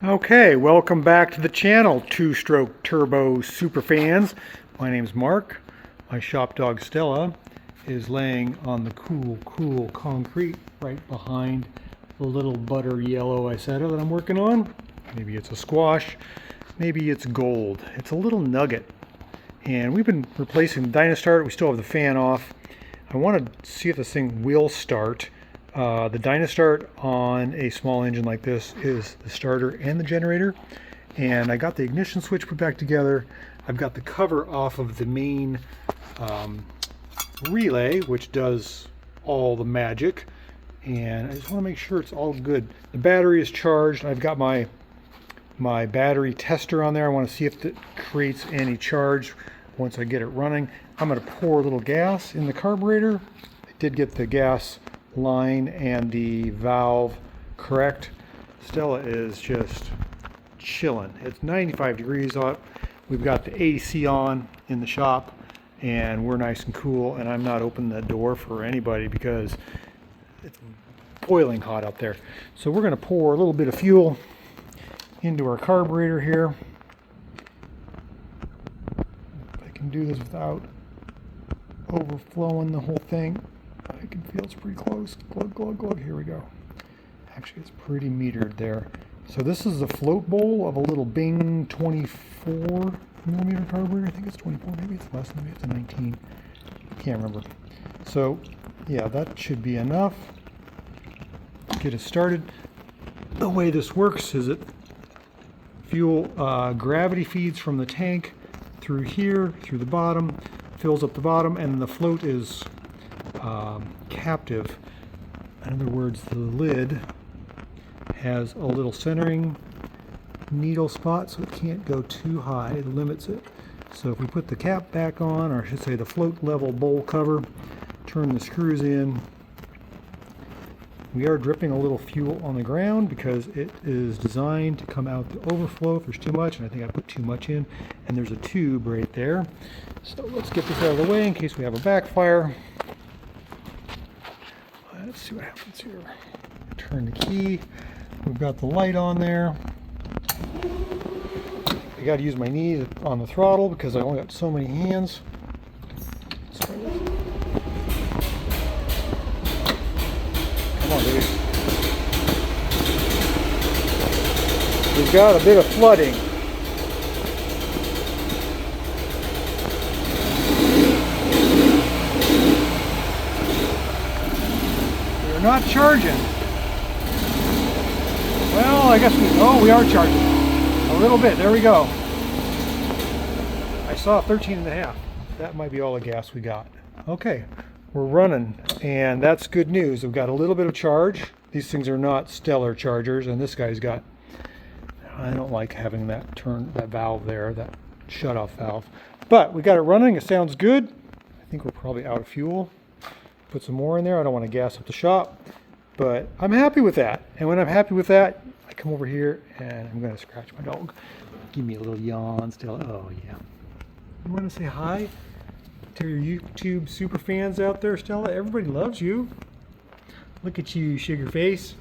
Okay, welcome back to the channel, two-stroke turbo super fans. My name's Mark. My shop dog Stella is laying on the cool concrete right behind the little butter yellow Isetta that I'm working on. Maybe it's a squash, maybe it's gold. It's a little nugget. And we've been replacing the Dynastart. We still have the fan off. I want to see if this thing will start. The Dynastart on a small engine like this is the starter and the generator, and I got the ignition switch put back together. I've got the cover off of the main relay, which does all the magic, and I just want to make sure it's all good. The battery is charged. I've got my battery tester on there. I want to see if it creates any charge once I get it running. I'm going to pour a little gas in the carburetor. I did get the gas line and the valve correct. Stella is just chilling. It's 95 degrees out. We've got the AC on in the shop and we're nice and cool, and I'm not opening the door for anybody because it's boiling hot out there. So we're going to pour a little bit of fuel into our carburetor here. I can do this without overflowing the whole thing. I can feel it's pretty close. Glug, glug, glug. Here we go. Actually, it's pretty metered there. So this is the float bowl of a little Bing 24 millimeter carburetor. I think it's 24. Maybe it's less. Maybe it's a 19. I can't remember. So yeah, that should be enough. Get it started. The way this works is it fuel gravity feeds from the tank through here, through the bottom, fills up the bottom, and the float is captive. In other words, the lid has a little centering needle spot, so it can't go too high. It limits it. So if we put the cap back on, or I should say the float level bowl cover, turn the screws in, we are dripping a little fuel on the ground because it is designed to come out the overflow if there's too much, and I think I put too much in, and there's a tube right there. So let's get this out of the way in case we have a backfire. Let's see what happens here. Turn the key. We've got the light on there. I got to use my knees on the throttle because I only got so many hands. Come on, baby. We've got a bit of flooding. We're not charging. Well, I guess we are charging. A little bit. There we go. I saw 13.5. That might be all the gas we got. Okay, we're running, and that's good news. We've got a little bit of charge. These things are not stellar chargers, and this guy's got, I don't like having that valve there, that shut-off valve. But we got it running. It sounds good. I think we're probably out of fuel. Put some more in there. I don't want to gas up the shop, but I'm happy with that. And when I'm happy with that, I come over here and I'm going to scratch my dog. Give me a little yawn still. Oh yeah. You want to say hi to your YouTube super fans out there, Stella? Everybody loves you. Look at you, sugar face.